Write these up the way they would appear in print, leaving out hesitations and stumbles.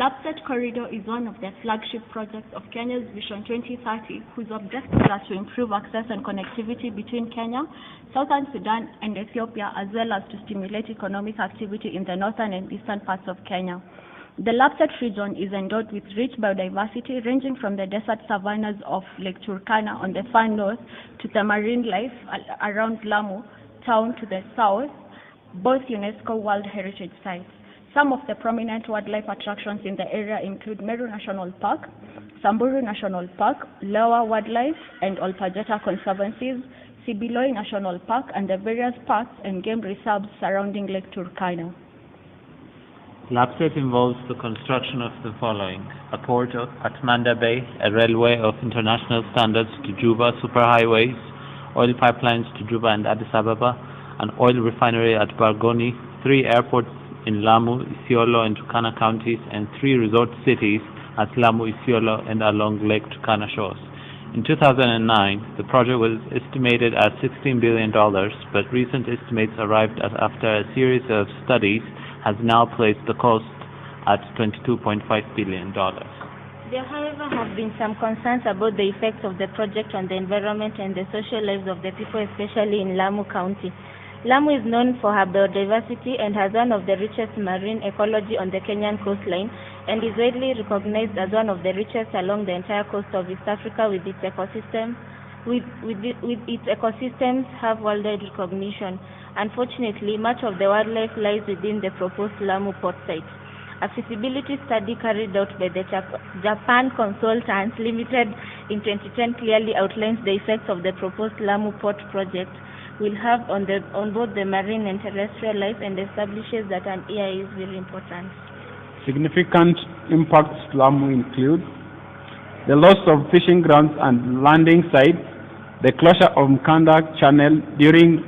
Lapsset Corridor is one of the flagship projects of Kenya's Vision 2030, whose objectives are to improve access and connectivity between Kenya, Southern Sudan, and Ethiopia, as well as to stimulate economic activity in the northern and eastern parts of Kenya. The Lapsset region is endowed with rich biodiversity, ranging from the desert savannas of Lake Turkana on the far north to the marine life around Lamu town to the south, both UNESCO World Heritage Sites. Some of the prominent wildlife attractions in the area include Meru National Park, Samburu National Park, Lower Wildlife and Olpajeta Conservancies, Sibiloi National Park, and the various parks and game reserves surrounding Lake Turkana. Lapsset involves the construction of the following: a port at Manda Bay, a railway of international standards to Juba superhighways, oil pipelines to Juba and Addis Ababa, an oil refinery at Bargoni, 3 airports in Lamu, Isiolo, and Turkana counties, and 3 resort cities at Lamu, Isiolo, and along Lake Turkana shores. In 2009, the project was estimated at $16 billion, but recent estimates arrived at after a series of studies has now placed the cost at $22.5 billion. There, however, have been some concerns about the effects of the project on the environment and the social lives of the people, especially in Lamu County. Lamu is known for her biodiversity and has one of the richest marine ecology on the Kenyan coastline, and is widely recognized as one of the richest along the entire coast of East Africa, with its ecosystems have worldwide recognition. Unfortunately, much of the wildlife lies within the proposed Lamu port site. A feasibility study carried out by the Japan Consultants Limited in 2010 clearly outlines the effects of the proposed Lamu port project will have on both the marine and terrestrial life, and establishes that an EIA is very important. Significant impacts to Lamu include the loss of fishing grounds and landing sites, the closure of Mkanda Channel during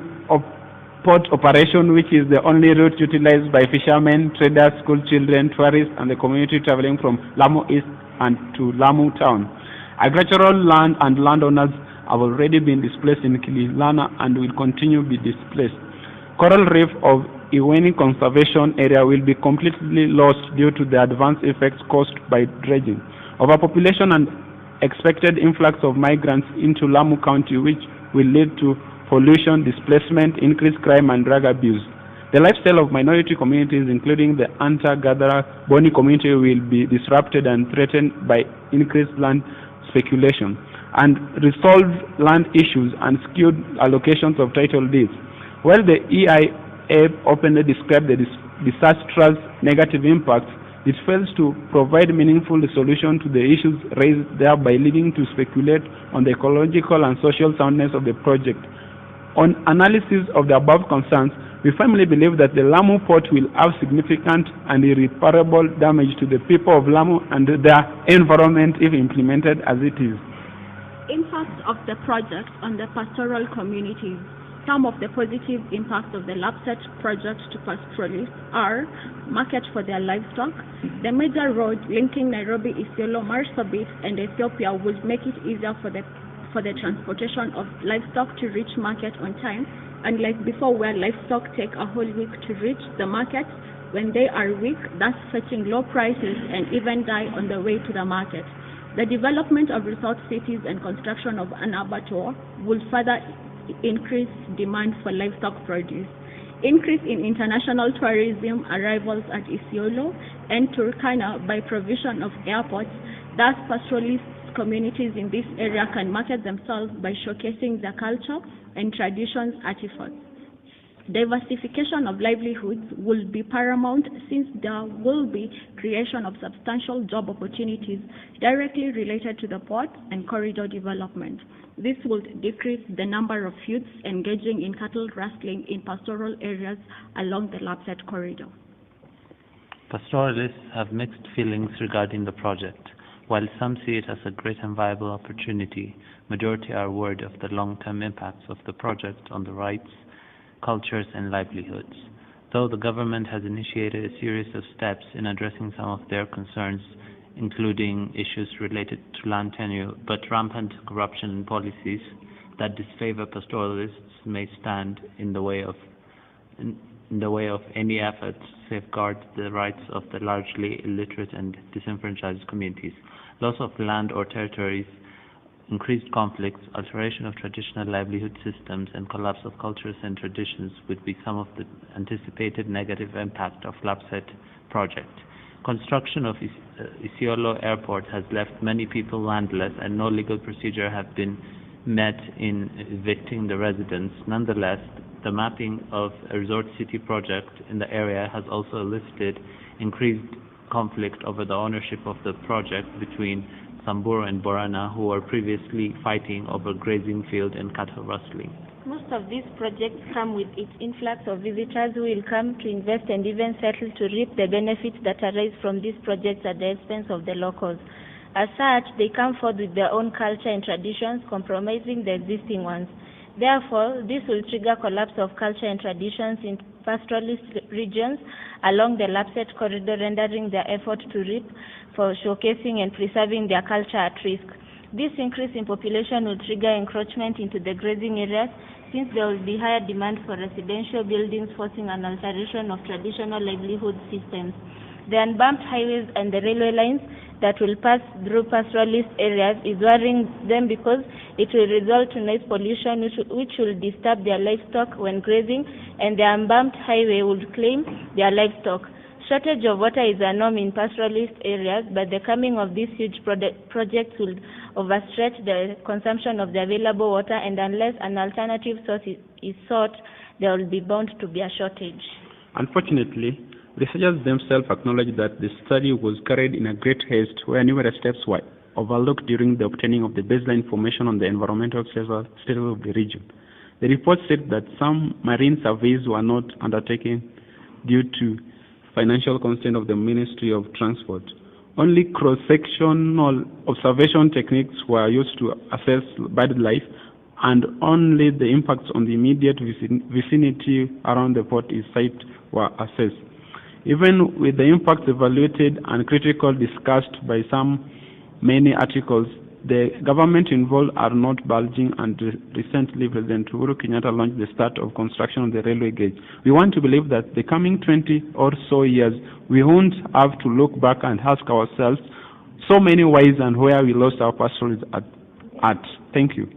port operation, which is the only route utilized by fishermen, traders, school children, tourists, and the community traveling from Lamu East and to Lamu town. Agricultural land and landowners have already been displaced in Kililana and will continue to be displaced. Coral reef of Iweni Conservation Area will be completely lost due to the adverse effects caused by dredging. Overpopulation and expected influx of migrants into Lamu County, which will lead to pollution, displacement, increased crime, and drug abuse. The lifestyle of minority communities, including the hunter-gatherer Boni community, will be disrupted and threatened by increased land speculation and resolved land issues and skewed allocations of title deeds. While the EIA openly described the disastrous negative impacts, it fails to provide meaningful solution to the issues raised, thereby leading to speculate on the ecological and social soundness of the project. On analysis of the above concerns, we firmly believe that the Lamu port will have significant and irreparable damage to the people of Lamu and their environment if implemented as it is. Impacts of the project on the pastoral communities. Some of the positive impacts of the Lapsset project to pastoralists are market for their livestock. The major road linking Nairobi, Isiolo, Marsabit, and Ethiopia would make it easier for the transportation of livestock to reach market on time, unlike before, where livestock take a whole week to reach the market when they are weak, thus fetching low prices and even die on the way to the market. The development of resort cities and construction of an abattoir will further increase demand for livestock produce. Increase in international tourism arrivals at Isiolo and Turkana by provision of airports, thus pastoralist communities in this area can market themselves by showcasing their culture and traditions artifacts. Diversification of livelihoods will be paramount, since there will be creation of substantial job opportunities directly related to the port and corridor development. This will decrease the number of youths engaging in cattle rustling in pastoral areas along the Lapsset corridor. Pastoralists have mixed feelings regarding the project. While some see it as a great and viable opportunity, majority are worried of the long-term impacts of the project on the rights, cultures, and livelihoods. Though the government has initiated a series of steps in addressing some of their concerns, including issues related to land tenure, but rampant corruption and policies that disfavor pastoralists may stand in the way of in the way of any effort to safeguard the rights of the largely illiterate and disenfranchised communities. Loss of land or territories, increased conflicts, alteration of traditional livelihood systems, and collapse of cultures and traditions would be some of the anticipated negative impact of lapsset project. Construction of Isiolo Airport has left many people landless, and no legal procedure has been met in evicting the residents. Nonetheless, the mapping of a resort city project in the area has also elicited increased conflict over the ownership of the project between Samburu and Borana, who were previously fighting over grazing field and cattle rustling. Most of these projects come with its influx of visitors who will come to invest and even settle to reap the benefits that arise from these projects at the expense of the locals. As such, they come forth with their own culture and traditions, compromising the existing ones. Therefore, this will trigger collapse of culture and traditions in pastoralist regions along the lapsset corridor, rendering their effort to reap for showcasing and preserving their culture at risk. This increase in population will trigger encroachment into the grazing areas, since there will be higher demand for residential buildings, forcing an alteration of traditional livelihood systems. The unbumped highways and the railway lines that will pass through pastoralist areas is worrying them because it will result in noise pollution which will disturb their livestock when grazing, and the unbumped highway would claim their livestock. Shortage of water is a norm in pastoralist areas, but the coming of these huge projects will overstretch the consumption of the available water, and unless an alternative source is sought, there will be bound to be a shortage. Unfortunately, researchers themselves acknowledge that the study was carried in a great haste, where numerous steps were overlooked during the obtaining of the baseline information on the environmental status of the region. The report said that some marine surveys were not undertaken due to financial constraint of the Ministry of Transport. Only cross-sectional observation techniques were used to assess wildlife, and only the impacts on the immediate vicinity around the port site were assessed. Even with the impacts evaluated and critical discussed by many articles, the government involved are not budging, and recently President Uhuru Kenyatta launched the start of construction of the railway gauge. We want to believe that the coming 20 or so years, we won't have to look back and ask ourselves so many whys and where we lost our pastoralists at. Thank you.